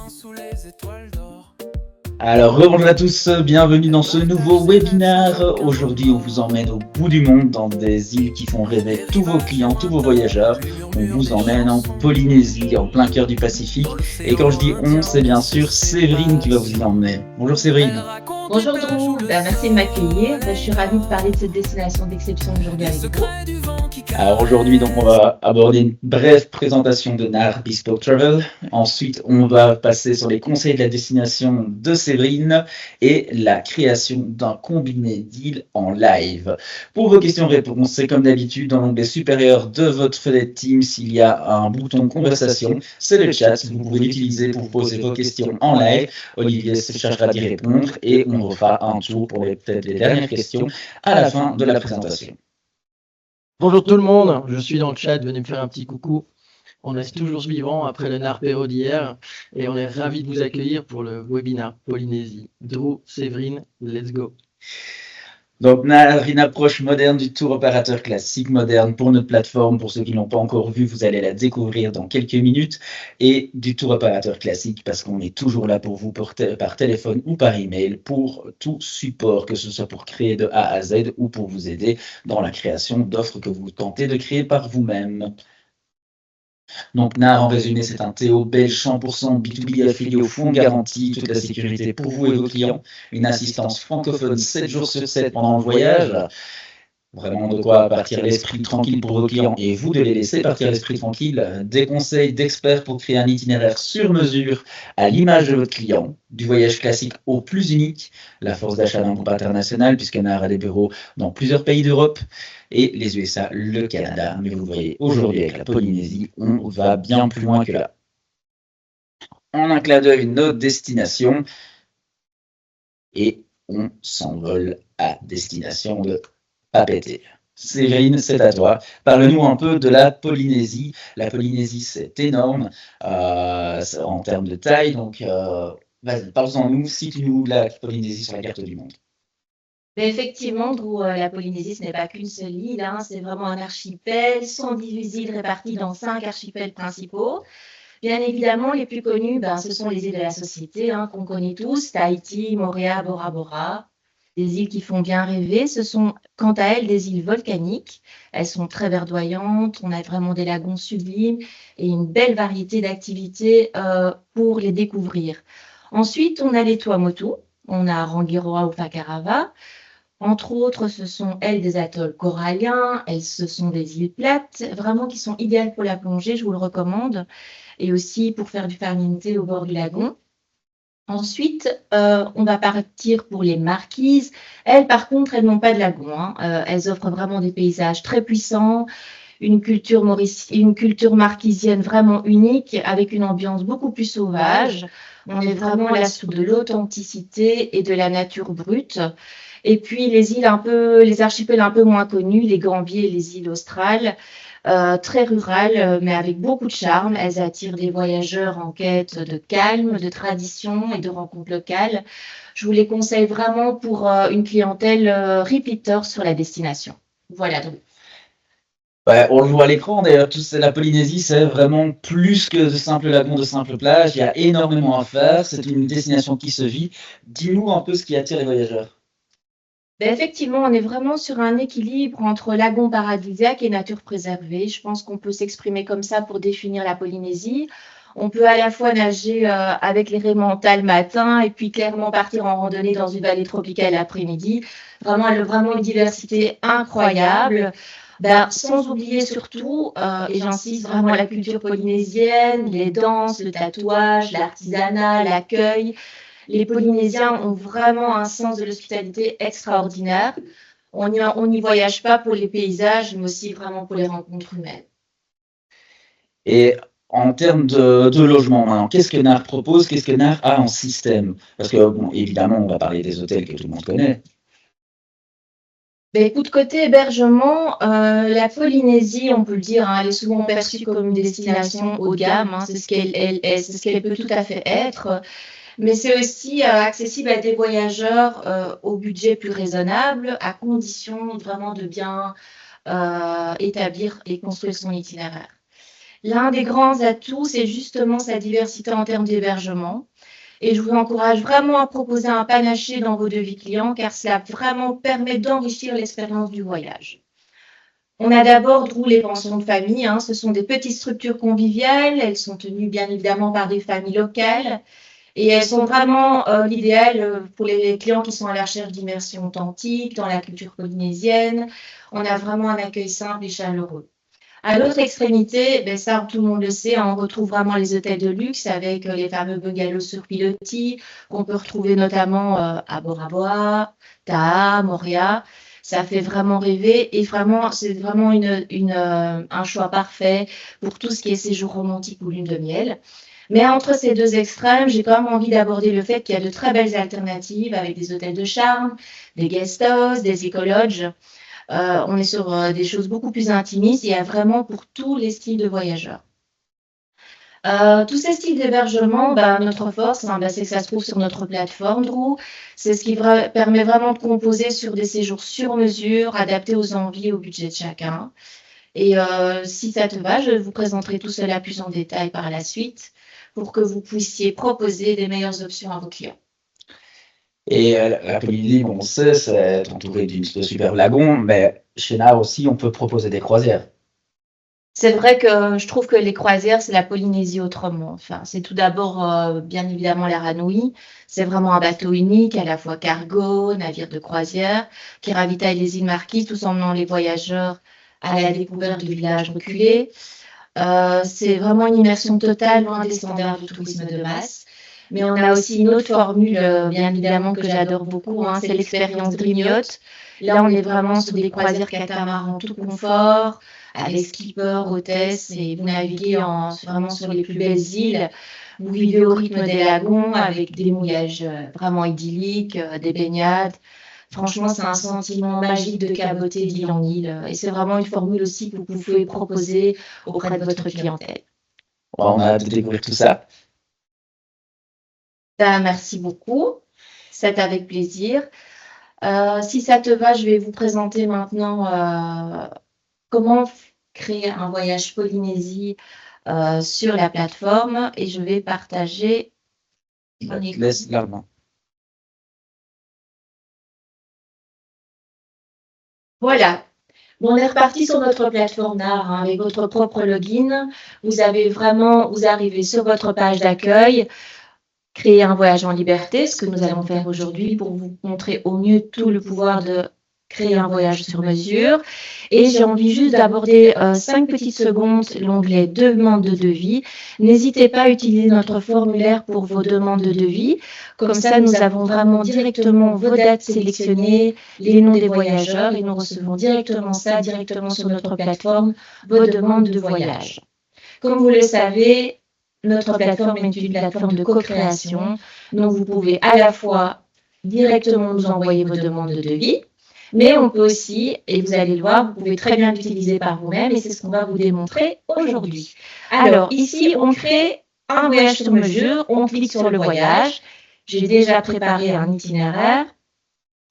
sous les étoiles d'or. Alors, rebonjour à tous, bienvenue dans ce nouveau webinaire. Aujourd'hui, on vous emmène au bout du monde, dans des îles qui font rêver tous vos clients, tous vos voyageurs. On vous emmène en Polynésie, en plein cœur du Pacifique. Et quand je dis on, c'est bien sûr Séverine qui va vous y emmener. Bonjour Séverine. Bonjour Drew, merci de m'accueillir. Je suis ravie de parler de cette destination d'exception aujourd'hui avec vous. Alors aujourd'hui, donc, on va aborder une brève présentation de NAR Bespoke Travel. Ensuite, on va passer sur les conseils de la destination de Séverine et la création d'un combiné d'îles en live. Pour vos questions-réponses, c'est comme d'habitude dans l'onglet supérieur de votre fenêtre Teams, il y a un bouton conversation. C'est le chat, vous pouvez l'utiliser pour poser vos questions en live. Olivier se chargera d'y répondre et on refera un tour pour peut-être les dernières questions à la fin de la présentation. Bonjour tout le monde, je suis dans le chat, venez me faire un petit coucou. On est toujours vivant après le NARPéro d'hier et on est ravis de vous accueillir pour le webinaire Polynésie. Drew, Séverine, let's go. Donc, NAR, une approche moderne du tour opérateur classique moderne pour notre plateforme. Pour ceux qui ne l'ont pas encore vu, vous allez la découvrir dans quelques minutes. Et du tour opérateur classique parce qu'on est toujours là pour vous par téléphone ou par email pour tout support, que ce soit pour créer de A à Z ou pour vous aider dans la création d'offres que vous tentez de créer par vous-même. Donc NAR, en résumé, c'est un TO belge 100% B2B affilié au fonds de garantie, toute la sécurité pour vous et vos clients, une assistance francophone 7 jours sur 7 pendant le voyage, vraiment de quoi partir l'esprit tranquille pour vos clients et vous de les laisser partir l'esprit tranquille, des conseils d'experts pour créer un itinéraire sur mesure à l'image de votre client, du voyage classique au plus unique, la force d'achat d'un groupe international puisque NAR a des bureaux dans plusieurs pays d'Europe, et les USA, le Canada. Mais vous voyez, aujourd'hui avec la Polynésie, on va bien plus loin que là. En un clin d'œil, notre destination, et on s'envole à destination de Papeete. Séverine, c'est à toi. Parle-nous un peu de la Polynésie. La Polynésie, c'est énorme en termes de taille. Donc, vas-y, parle-en-nous, cite-nous la Polynésie sur la carte du monde. Mais effectivement, Drew, la Polynésie, ce n'est pas qu'une seule île, hein, c'est vraiment un archipel, 110 îles réparties dans 5 archipels principaux. Bien évidemment, les plus connus, ce sont les îles de la Société, hein, qu'on connaît tous, Tahiti, Moorea, Bora Bora. Des îles qui font bien rêver. Ce sont, quant à elles, des îles volcaniques. Elles sont très verdoyantes, on a vraiment des lagons sublimes et une belle variété d'activités pour les découvrir. Ensuite, on a les Tuamotu, on a Rangiroa ou Fakarava. Entre autres, ce sont, elles, des atolls coralliens, ce sont des îles plates, vraiment qui sont idéales pour la plongée, je vous le recommande, et aussi pour faire du farniente au bord du lagon. Ensuite, on va partir pour les Marquises. Elles, par contre, elles n'ont pas de lagon, hein. Elles offrent vraiment des paysages très puissants, une culture marquisienne vraiment unique, avec une ambiance beaucoup plus sauvage. On est vraiment là sous de l'authenticité et de la nature brute. Et puis les archipels un peu moins connus, les Gambiers et les îles australes, très rurales, mais avec beaucoup de charme. Elles attirent des voyageurs en quête de calme, de tradition et de rencontres locales. Je vous les conseille vraiment pour une clientèle repeater sur la destination. Voilà donc. Ouais, on le voit à l'écran, d'ailleurs, la Polynésie, c'est vraiment plus que de simples lagons, de simples plages. Il y a énormément à faire. C'est une destination qui se vit. Dis-nous un peu ce qui attire les voyageurs. Effectivement, on est vraiment sur un équilibre entre lagon paradisiaque et nature préservée. Je pense qu'on peut s'exprimer comme ça pour définir la Polynésie. On peut à la fois nager avec les raies mentales le matin et puis clairement partir en randonnée dans une vallée tropicale l'après-midi. Vraiment une diversité incroyable. Sans oublier surtout, et j'insiste vraiment la culture polynésienne, les danses, le tatouage, l'artisanat, l'accueil. Les Polynésiens ont vraiment un sens de l'hospitalité extraordinaire. On n'y voyage pas pour les paysages, mais aussi vraiment pour les rencontres humaines. Et en termes de logement, maintenant, qu'est-ce que NAR propose? Qu'est-ce que NAR a en système? Parce que, bon, évidemment, on va parler des hôtels que tout le monde connaît. Écoute, côté hébergement, la Polynésie, on peut le dire, hein, elle est souvent perçue comme une destination haut de gamme, hein, c'est ce qu'elle peut tout à fait être. Mais c'est aussi accessible à des voyageurs au budget plus raisonnable, à condition vraiment de bien établir et construire son itinéraire. L'un des grands atouts, c'est justement sa diversité en termes d'hébergement. Et je vous encourage vraiment à proposer un panaché dans vos devis clients car cela vraiment permet d'enrichir l'expérience du voyage. On a d'abord les pensions de famille. Ce sont des petites structures conviviales. Elles sont tenues bien évidemment par des familles locales. Et elles sont vraiment l'idéal pour les clients qui sont à la recherche d'immersion authentique dans la culture polynésienne. On a vraiment un accueil simple et chaleureux. À l'autre extrémité, ça tout le monde le sait, on retrouve vraiment les hôtels de luxe avec les fameux bungalows sur pilotis qu'on peut retrouver notamment à Bora Bora, Taha, Moria. Ça fait vraiment rêver et vraiment, c'est vraiment un choix parfait pour tout ce qui est séjour romantique ou lune de miel. Mais entre ces deux extrêmes, j'ai quand même envie d'aborder le fait qu'il y a de très belles alternatives avec des hôtels de charme, des guest houses, des écologes. On est sur des choses beaucoup plus intimistes. Il y a vraiment pour tous les styles de voyageurs. Tous ces styles d'hébergement, notre force, c'est que ça se trouve sur notre plateforme Drou. C'est ce qui permet vraiment de composer sur des séjours sur mesure, adaptés aux envies et au budget de chacun. Et si ça te va, je vous présenterai tout cela plus en détail par la suite pour que vous puissiez proposer des meilleures options à vos clients. Et la Polynésie, bon, on sait, c'est entouré de super lagons, mais chez NAR aussi, on peut proposer des croisières. C'est vrai que je trouve que les croisières, c'est la Polynésie autrement. Enfin, c'est tout d'abord, bien évidemment, la Ranui. C'est vraiment un bateau unique, à la fois cargo, navire de croisière, qui ravitaille les îles Marquises, tout en emmenant les voyageurs à la découverte de villages reculés. C'est vraiment une immersion totale, loin des standards du tourisme de masse. Mais on a aussi une autre formule, bien évidemment, que j'adore beaucoup, c'est l'expérience Dream Yacht. Là, on est vraiment sur des croisières catamaran tout confort, avec skipper, hôtesse, et vous naviguez vraiment sur les plus belles îles. Vous vivez au rythme des lagons, avec des mouillages vraiment idylliques, des baignades. Franchement, c'est un sentiment magique de caboter d'île en île. Et c'est vraiment une formule aussi que vous pouvez proposer auprès de votre clientèle. On a hâte de découvrir tout ça. Merci beaucoup. C'est avec plaisir. Si ça te va, je vais vous présenter maintenant comment créer un voyage Polynésie sur la plateforme et je vais partager mon écran. Laisse la main. Voilà. On est reparti sur notre plateforme d'art avec votre propre login. Vous arrivez sur votre page d'accueil, créer un voyage en liberté, ce que nous allons faire aujourd'hui pour vous montrer au mieux tout le pouvoir de créer un voyage sur mesure. Et j'ai envie juste d'aborder 5 petites secondes l'onglet demande de devis. N'hésitez pas à utiliser notre formulaire pour vos demandes de devis. Comme ça, nous avons vraiment directement vos dates sélectionnées, les noms des voyageurs et nous recevons directement sur notre plateforme, vos demandes de voyage. Comme vous le savez, notre plateforme est une plateforme de co-création, donc vous pouvez à la fois directement nous envoyer vos demandes de devis, mais on peut aussi, et vous allez le voir, vous pouvez très bien l'utiliser par vous-même et c'est ce qu'on va vous démontrer aujourd'hui. Alors ici, on crée un voyage sur mesure, on clique sur le voyage. J'ai déjà préparé un itinéraire.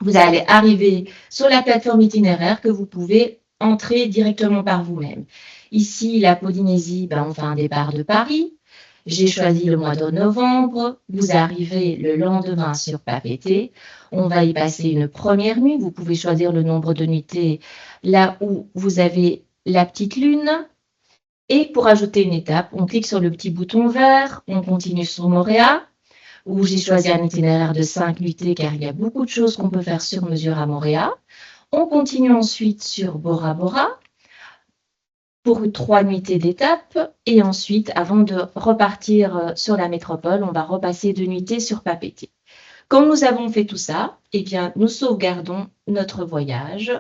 Vous allez arriver sur la plateforme itinéraire que vous pouvez entrer directement par vous-même. Ici, la Polynésie, on fait un départ de Paris. J'ai choisi le mois de novembre. Vous arrivez le lendemain sur Papeete. On va y passer une première nuit. Vous pouvez choisir le nombre de nuitées là où vous avez la petite lune. Et pour ajouter une étape, on clique sur le petit bouton vert. On continue sur Moorea, où j'ai choisi un itinéraire de 5 nuitées car il y a beaucoup de choses qu'on peut faire sur mesure à Moorea. On continue ensuite sur Bora Bora pour 3 nuitées d'étape. Et ensuite, avant de repartir sur la métropole, on va repasser 2 nuitées sur Papeete. Quand nous avons fait tout ça, nous sauvegardons notre voyage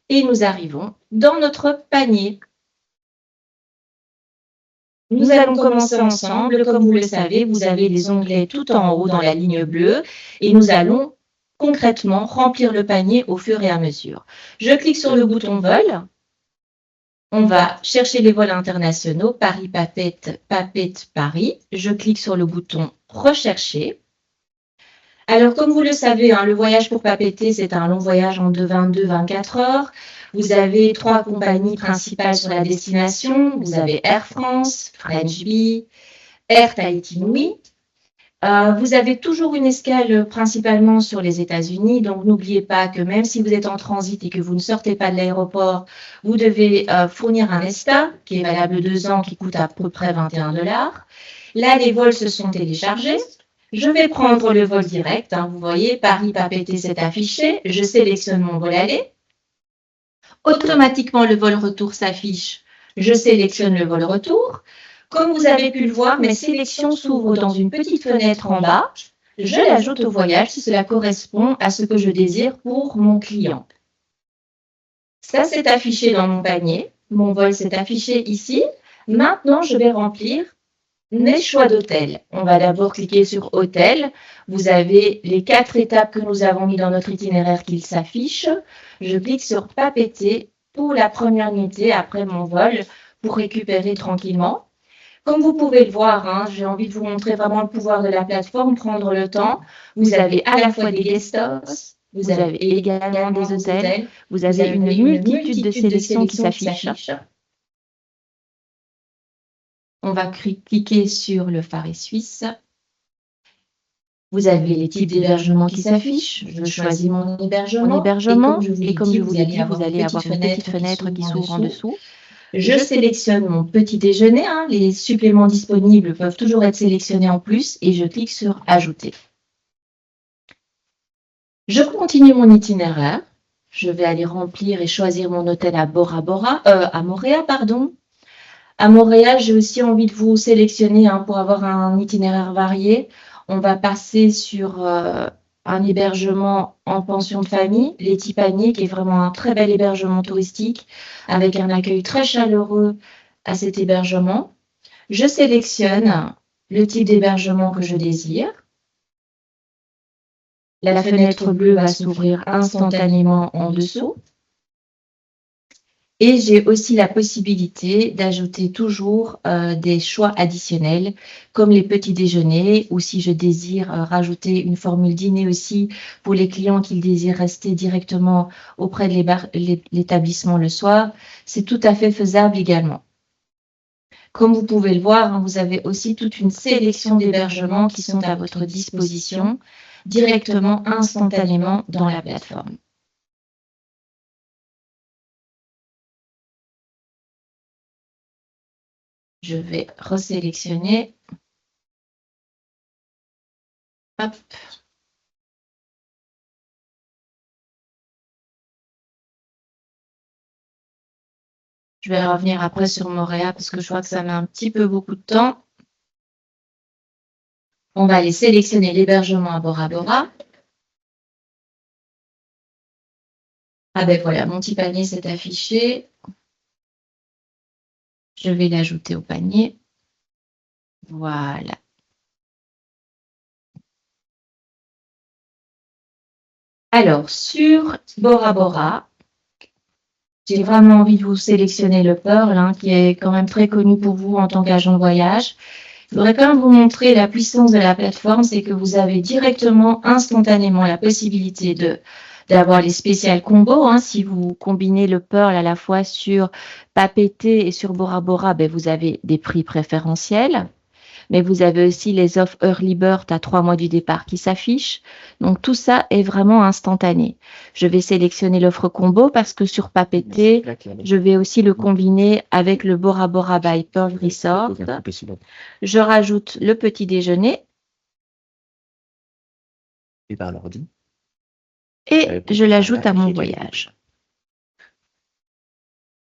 et nous arrivons dans notre panier. Nous allons commencer ensemble. Comme vous le savez, vous avez les onglets tout en haut dans la ligne bleue et nous allons concrètement remplir le panier au fur et à mesure. Je clique sur le bouton vol. On va chercher les vols internationaux, Paris-Papeete, Papeete-Paris. Je clique sur le bouton rechercher. Alors, comme vous le savez, hein, le voyage pour Papeete, c'est un long voyage en 22-24 heures. Vous avez 3 compagnies principales sur la destination. Vous avez Air France, French Bee, Air Tahiti Nui. Vous avez toujours une escale principalement sur les États-Unis, donc n'oubliez pas que même si vous êtes en transit et que vous ne sortez pas de l'aéroport, vous devez fournir un ESTA qui est valable 2 ans, qui coûte à peu près 21 $. Là, les vols se sont téléchargés. Je vais prendre le vol direct. Hein, vous voyez, Paris-Papeete s'est affiché. Je sélectionne mon vol aller. Automatiquement, le vol retour s'affiche. Je sélectionne le vol retour. Comme vous avez pu le voir, mes sélections s'ouvrent dans une petite fenêtre en bas. Je l'ajoute au voyage si cela correspond à ce que je désire pour mon client. Ça, s'est affiché dans mon panier. Mon vol s'est affiché ici. Maintenant, je vais remplir mes choix d'hôtel. On va d'abord cliquer sur Hôtel. Vous avez les 4 étapes que nous avons mis dans notre itinéraire qui s'affichent. Je clique sur Papeete pour la première nuitée après mon vol pour récupérer tranquillement. Comme vous pouvez le voir, hein, j'ai envie de vous montrer vraiment le pouvoir de la plateforme, prendre le temps. Vous avez à la fois des guest house, vous avez également des hôtels, vous avez une multitude de sélections qui s'affichent. On va cliquer sur le Far East Suisse. Vous avez les types d'hébergement qui s'affichent. Je choisis mon hébergement. Et comme je vous l'ai dit, vous allez avoir une petite fenêtre qui s'ouvre en dessous. Je sélectionne mon petit déjeuner. Hein. Les suppléments disponibles peuvent toujours être sélectionnés en plus et je clique sur Ajouter. Je continue mon itinéraire. Je vais aller remplir et choisir mon hôtel à Moorea. À Montréal, j'ai aussi envie de vous sélectionner hein, pour avoir un itinéraire varié. On va passer sur un hébergement en pension de famille, les Tipani, qui est vraiment un très bel hébergement touristique, avec un accueil très chaleureux à cet hébergement. Je sélectionne le type d'hébergement que je désire. La fenêtre bleue va s'ouvrir instantanément en dessous. Et j'ai aussi la possibilité d'ajouter toujours des choix additionnels, comme les petits déjeuners, ou si je désire rajouter une formule dîner aussi pour les clients qui désirent rester directement auprès de l'établissement le soir, c'est tout à fait faisable également. Comme vous pouvez le voir, hein, vous avez aussi toute une sélection d'hébergements qui sont à votre disposition directement, instantanément dans la plateforme. Je vais resélectionner. Hop. Je vais revenir après sur Moorea parce que je vois que ça met un petit peu beaucoup de temps. On va aller sélectionner l'hébergement à Bora Bora. Ah ben voilà, mon petit panier s'est affiché. Je vais l'ajouter au panier. Voilà. Alors, sur Bora Bora, j'ai vraiment envie de vous sélectionner le Pearl, hein, qui est quand même très connu pour vous en tant qu'agent de voyage. Je voudrais quand même vous montrer la puissance de la plateforme, c'est que vous avez directement, instantanément, la possibilité d'avoir les spéciales combos. Hein. Si vous combinez le Pearl à la fois sur Papeete et sur Bora Bora, ben vous avez des prix préférentiels. Mais vous avez aussi les offres Early Bird à 3 mois du départ qui s'affichent. Donc, tout ça est vraiment instantané. Je vais sélectionner l'offre combo parce que sur Papeete, je vais aussi le combiner avec le Bora Bora by Pearl Resort. Je rajoute le petit déjeuner. Et je l'ajoute à mon voyage.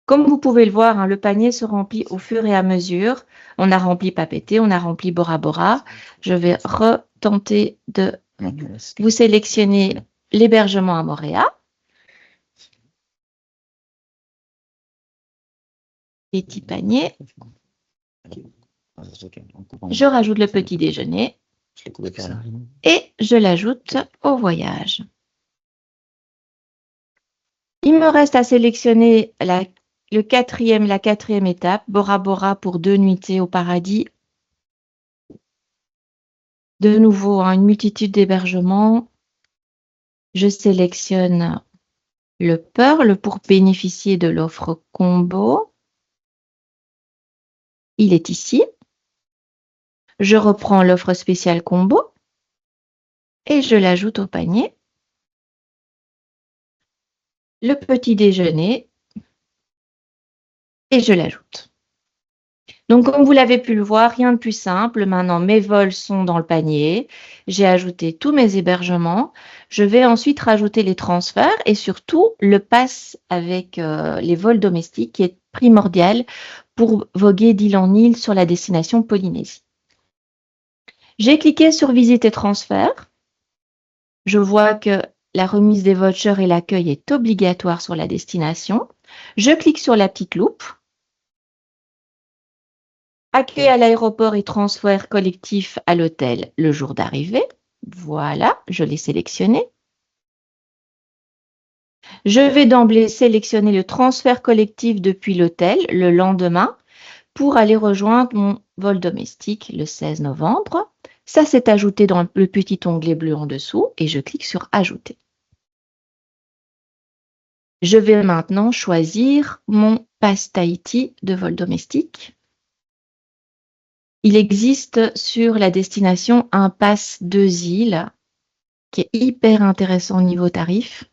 Comme vous pouvez le voir, hein, le panier se remplit au fur et à mesure. On a rempli Papeete, on a rempli Bora Bora. Je vais retenter de vous sélectionner l'hébergement à Moorea. Petit panier. Je rajoute le petit déjeuner. Et je l'ajoute au voyage. Il me reste à sélectionner la quatrième étape, Bora Bora pour 2 nuitées au paradis. De nouveau, une multitude d'hébergements. Je sélectionne le Pearl pour bénéficier de l'offre combo. Il est ici. Je reprends l'offre spéciale combo et je l'ajoute au panier. Le petit déjeuner et je l'ajoute. Donc, comme vous l'avez pu le voir, rien de plus simple. Maintenant, mes vols sont dans le panier. J'ai ajouté tous mes hébergements. Je vais ensuite rajouter les transferts et surtout le pass avec les vols domestiques qui est primordial pour voguer d'île en île sur la destination Polynésie. J'ai cliqué sur Visite et transfert. Je vois que la remise des vouchers et l'accueil est obligatoire sur la destination. Je clique sur la petite loupe. Accueil à l'aéroport et transfert collectif à l'hôtel le jour d'arrivée. Voilà, je l'ai sélectionné. Je vais d'emblée sélectionner le transfert collectif depuis l'hôtel le lendemain pour aller rejoindre mon vol domestique le 16 novembre. Ça s'est ajouté dans le petit onglet bleu en dessous et je clique sur Ajouter. Je vais maintenant choisir mon pass Tahiti de vol domestique. Il existe sur la destination un pass 2 îles qui est hyper intéressant au niveau tarif.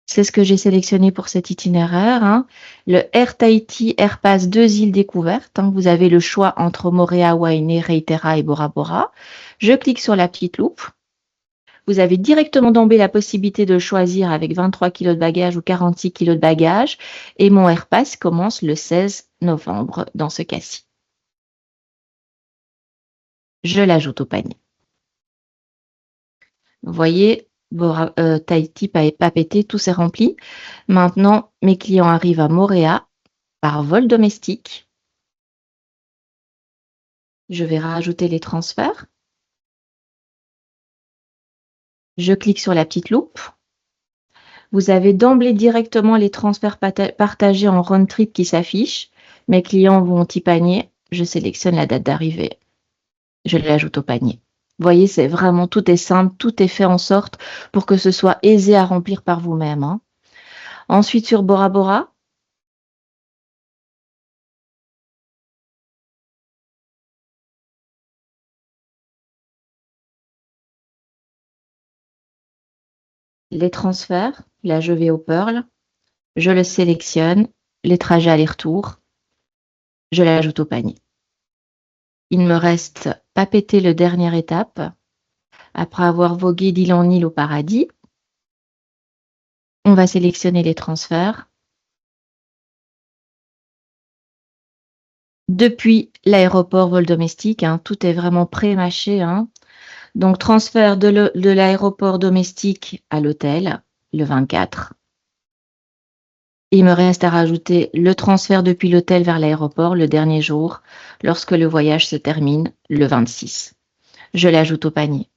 C'est ce que j'ai sélectionné pour cet itinéraire. Le Air Tahiti Air Pass 2 îles découvertes. Vous avez le choix entre Moorea, Wainé, Reitera et Bora Bora. Je clique sur la petite loupe. Vous avez directement d'emblée la possibilité de le choisir avec 23 kg de bagages ou 46 kg de bagages. Et mon Air Pass commence le 16 novembre dans ce cas-ci. Je l'ajoute au panier. Vous voyez, Tahiti pas pété, tout s'est rempli. Maintenant, mes clients arrivent à Moorea par vol domestique. Je vais rajouter les transferts. Je clique sur la petite loupe. Vous avez d'emblée directement les transferts partagés en round trip qui s'affichent. Mes clients vont au petit panier. Je sélectionne la date d'arrivée. Je l'ajoute au panier. Vous voyez, c'est vraiment, tout est simple, tout est fait en sorte pour que ce soit aisé à remplir par vous-même. Ensuite, sur Bora Bora, les transferts, là je vais au Pearl, je le sélectionne, les trajets aller-retour, je l'ajoute au panier. Il me reste pas péter le dernière étape, après avoir vogué d'île en île au paradis. On va sélectionner les transferts. Depuis l'aéroport vol domestique, tout est vraiment pré-mâché. Donc, transfert de l'aéroport domestique à l'hôtel, le 24. Il me reste à rajouter le transfert depuis l'hôtel vers l'aéroport, le dernier jour, lorsque le voyage se termine, le 26. Je l'ajoute au panier.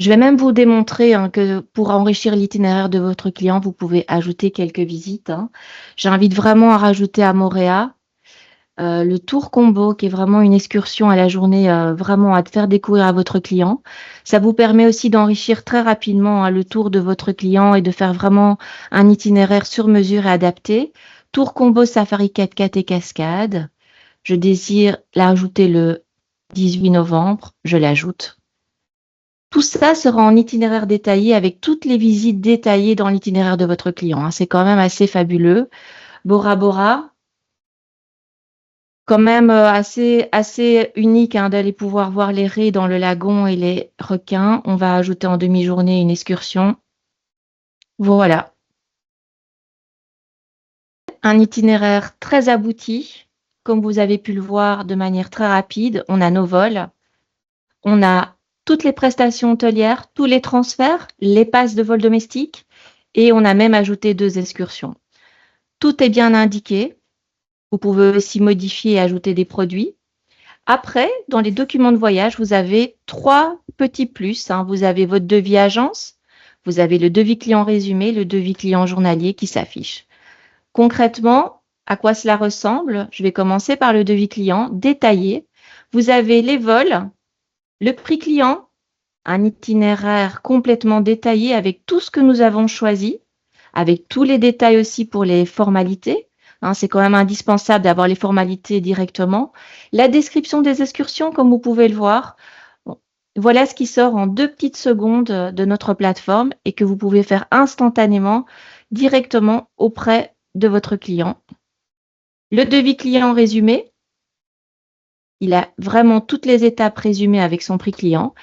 Je vais même vous démontrer que pour enrichir l'itinéraire de votre client, vous pouvez ajouter quelques visites. J'invite vraiment à rajouter à Moorea le tour combo, qui est vraiment une excursion à la journée, vraiment à faire découvrir à votre client. Ça vous permet aussi d'enrichir très rapidement le tour de votre client et de faire vraiment un itinéraire sur mesure et adapté. Tour combo Safari 4x4 et cascade. Je désire l'ajouter le 18 novembre, je l'ajoute. Tout ça sera en itinéraire détaillé avec toutes les visites détaillées dans l'itinéraire de votre client. C'est quand même assez fabuleux. Bora Bora, quand même assez unique d'aller pouvoir voir les raies dans le lagon et les requins. On va ajouter en demi-journée une excursion. Voilà. Un itinéraire très abouti, comme vous avez pu le voir de manière très rapide. On a nos vols, on a toutes les prestations hôtelières, tous les transferts, les passes de vol domestique et on a même ajouté 2 excursions. Tout est bien indiqué. Vous pouvez aussi modifier et ajouter des produits. Après, dans les documents de voyage, vous avez 3 petits plus. Vous avez votre devis agence, vous avez le devis client résumé, le devis client journalier qui s'affiche. Concrètement, à quoi cela ressemble? Je vais commencer par le devis client détaillé. Vous avez les vols, le prix client, un itinéraire complètement détaillé avec tout ce que nous avons choisi, avec tous les détails aussi pour les formalités. Hein, c'est quand même indispensable d'avoir les formalités directement. La description des excursions, comme vous pouvez le voir. Bon, voilà ce qui sort en 2 petites secondes de notre plateforme et que vous pouvez faire instantanément, directement auprès de votre client. Le devis client résumé. Il a vraiment toutes les étapes résumées avec son prix client.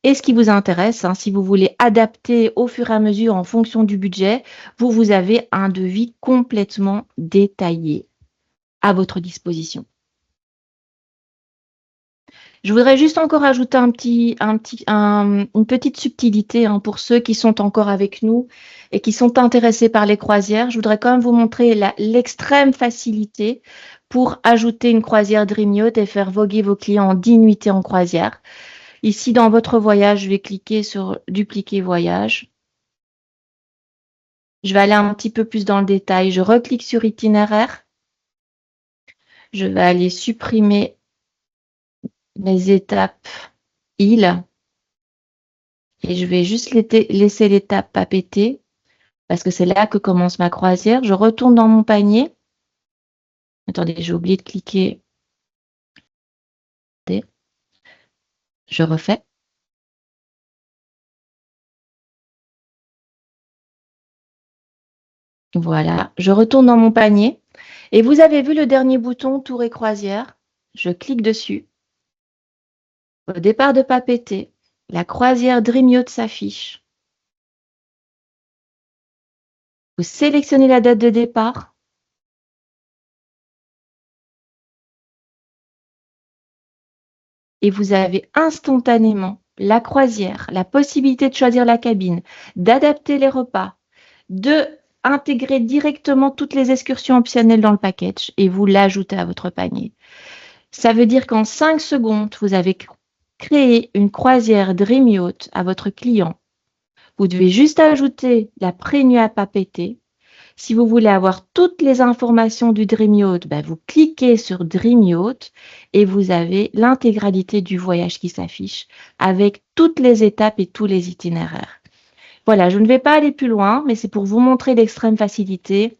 Et ce qui vous intéresse, hein, si vous voulez adapter au fur et à mesure en fonction du budget, vous avez un devis complètement détaillé à votre disposition. Je voudrais juste encore ajouter une petite subtilité hein, pour ceux qui sont encore avec nous et qui sont intéressés par les croisières. Je voudrais quand même vous montrer l'extrême facilité pour ajouter une croisière Dream Yacht et faire voguer vos clients en 10 nuitées en croisière. Ici, dans votre voyage, je vais cliquer sur dupliquer voyage. Je vais aller un petit peu plus dans le détail. Je reclique sur itinéraire. Je vais aller supprimer les étapes île. Et je vais juste laisser l'étape papéter parce que c'est là que commence ma croisière. Je retourne dans mon panier. Attendez, j'ai oublié de cliquer. Je refais. Voilà, je retourne dans mon panier. Et vous avez vu le dernier bouton Tour et croisière. Je clique dessus. Au départ de Papété, la croisière Dream Yacht s'affiche. Vous sélectionnez la date de départ. Et vous avez instantanément la croisière, la possibilité de choisir la cabine, d'adapter les repas, de intégrer directement toutes les excursions optionnelles dans le package et vous l'ajoutez à votre panier. Ça veut dire qu'en 5 secondes, vous avez créé une croisière Dream Yacht à votre client. Vous devez juste ajouter la prévenue à Papété. Si vous voulez avoir toutes les informations du Dream Yacht, vous cliquez sur Dream Yacht et vous avez l'intégralité du voyage qui s'affiche avec toutes les étapes et tous les itinéraires. Voilà, je ne vais pas aller plus loin, mais c'est pour vous montrer l'extrême facilité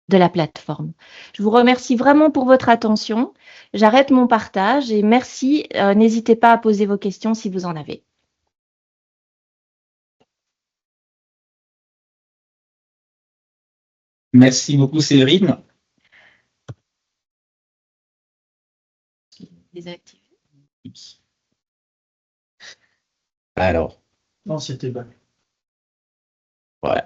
de la plateforme. Je vous remercie vraiment pour votre attention. J'arrête mon partage et merci. N'hésitez pas à poser vos questions si vous en avez. Merci beaucoup, Séverine. Désactiver. Alors, Non, c'était bon. voilà.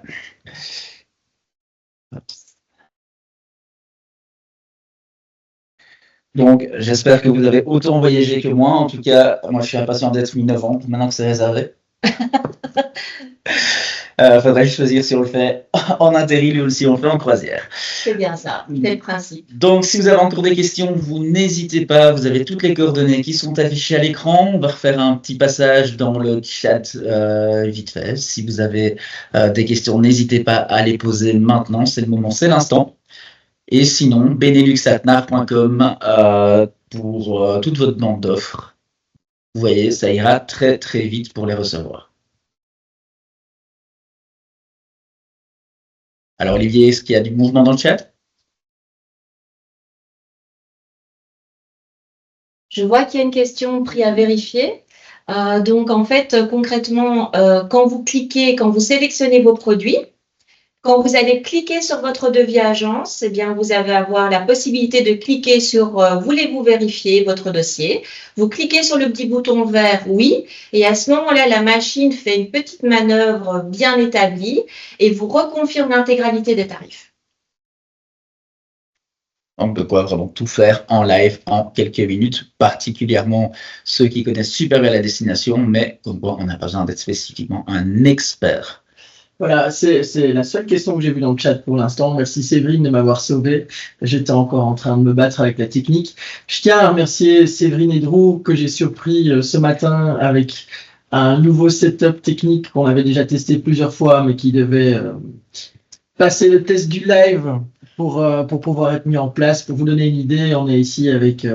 Donc, j'espère que vous avez autant voyagé que moi. En tout cas, moi, je suis impatient d'être 9 ans, maintenant que c'est réservé. Faudrait choisir si on le fait en intérim ou si on le fait en croisière. C'est bien ça, c'est le principe. Donc, si vous avez encore des questions, vous n'hésitez pas. Vous avez toutes les coordonnées qui sont affichées à l'écran. On va refaire un petit passage dans le chat vite fait. Si vous avez des questions, n'hésitez pas à les poser maintenant. C'est le moment, c'est l'instant. Et sinon, beneluxatnar.com pour toute votre demande d'offres. Vous voyez, ça ira très très vite pour les recevoir. Alors Olivier, est-ce qu'il y a du mouvement dans le chat? Je vois qu'il y a une question prix à vérifier. Donc en fait, concrètement, quand vous sélectionnez vos produits, quand vous allez cliquer sur votre devis agence, eh bien, vous allez avoir la possibilité de cliquer sur voulez-vous vérifier votre dossier. Vous cliquez sur le petit bouton vert oui, et à ce moment-là, la machine fait une petite manœuvre bien établie et vous reconfirme l'intégralité des tarifs. On peut vraiment tout faire en live en quelques minutes, particulièrement ceux qui connaissent super bien la destination, mais comme quoi on n'a pas besoin d'être spécifiquement un expert. Voilà, c'est la seule question que j'ai vue dans le chat pour l'instant. Merci Séverine de m'avoir sauvé. J'étais encore en train de me battre avec la technique. Je tiens à remercier Séverine et Drew que j'ai surpris ce matin avec un nouveau setup technique qu'on avait déjà testé plusieurs fois, mais qui devait passer le test du live pour pouvoir être mis en place. Pour vous donner une idée, on est ici avec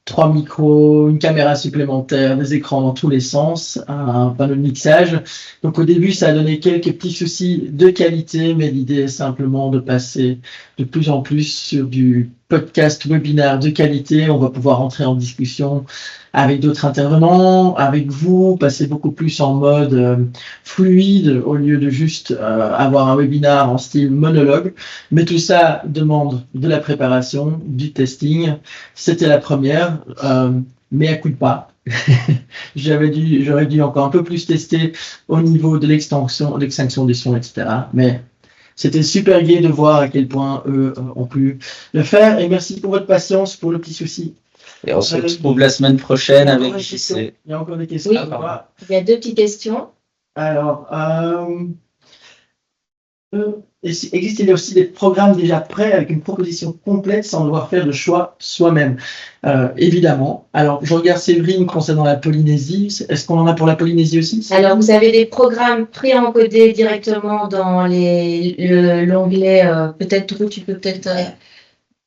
3 micros, une caméra supplémentaire, des écrans dans tous les sens, un panneau de mixage. Donc au début, ça a donné quelques petits soucis de qualité, mais l'idée est simplement de passer de plus en plus sur du podcast webinaire de qualité. On va pouvoir entrer en discussion avec d'autres intervenants, avec vous, passer beaucoup plus en mode fluide au lieu de juste avoir un webinaire en style monologue. Mais tout ça demande de la préparation, du testing. C'était la première, mais à coup de pas. J'aurais dû encore un peu plus tester au niveau de l'extinction des sons, etc. Mais c'était super gai de voir à quel point eux ont pu le faire. Et merci pour votre patience pour le petit souci. Et on se retrouve la semaine prochaine avec JC. Il y a encore des questions. Oui. Il y a 2 petites questions. Alors, existe-t-il aussi des programmes déjà prêts avec une proposition complète sans devoir faire le choix soi-même? Évidemment. Alors, je regarde Séverine concernant la Polynésie. Est-ce qu'on en a pour la Polynésie aussi? Alors, vous avez des programmes pré-encodés directement dans l'onglet, peut-être, tu peux peut-être...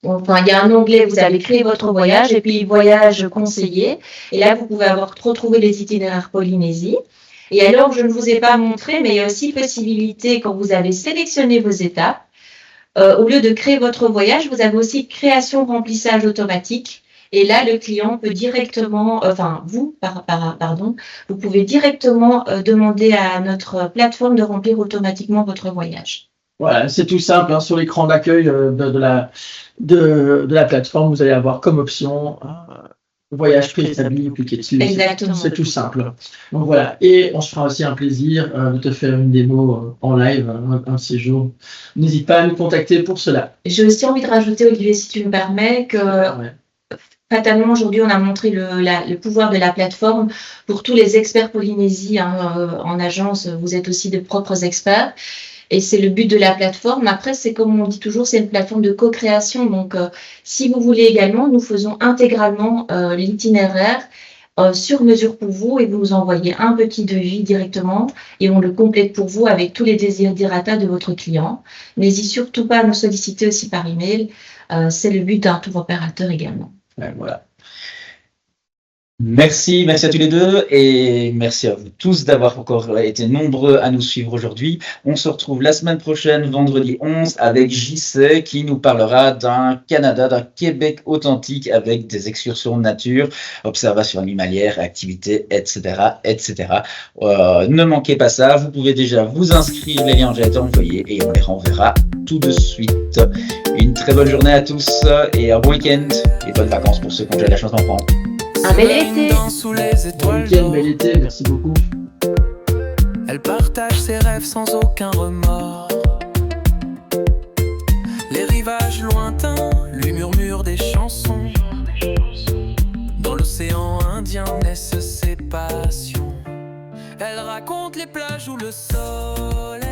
Enfin, il y a un onglet, vous avez créé votre voyage, et puis voyage conseillé. Et là, vous pouvez retrouver les itinéraires Polynésie. Et alors, je ne vous ai pas montré, mais il y a aussi possibilité, quand vous avez sélectionné vos étapes, au lieu de créer votre voyage, vous avez aussi création remplissage automatique. Et là, le client peut directement, vous pouvez directement demander à notre plateforme de remplir automatiquement votre voyage. Voilà, c'est tout simple. Sur l'écran d'accueil de la plateforme, vous allez avoir comme option voyage préétabli, cliquez dessus. Exactement. C'est tout simple. Donc voilà. Et on se fera aussi un plaisir de te faire une démo en live un de ces jours. N'hésite pas à nous contacter pour cela. J'ai aussi envie de rajouter, Olivier, si tu me permets, que fatalement, aujourd'hui, on a montré le pouvoir de la plateforme pour tous les experts Polynésie en agence. Vous êtes aussi de propres experts. Et c'est le but de la plateforme. Après, c'est comme on dit toujours, c'est une plateforme de co-création. Donc, si vous voulez également, nous faisons intégralement l'itinéraire sur mesure pour vous et vous nous envoyez un petit devis directement et on le complète pour vous avec tous les desiderata de votre client. N'hésitez surtout pas à nous solliciter aussi par email. C'est le but d'un tour opérateur également. Ouais, voilà. Merci à tous les deux et merci à vous tous d'avoir encore été nombreux à nous suivre aujourd'hui. On se retrouve la semaine prochaine, vendredi 11, avec JC qui nous parlera d'un Canada, d'un Québec authentique avec des excursions nature, observations animalières, activités, etc. Ne manquez pas ça, vous pouvez déjà vous inscrire, les liens ont déjà été envoyés et on les renverra tout de suite. Une très bonne journée à tous et un bon week-end et bonnes vacances pour ceux qui ont déjà la chance d'en prendre. Un bel été. Sous les étoiles Week-end, d'or. bel été, merci beaucoup. Elle partage ses rêves sans aucun remords. Les rivages lointains lui murmurent des chansons. Dans l'océan Indien naissent ses passions. Elle raconte les plages où le soleil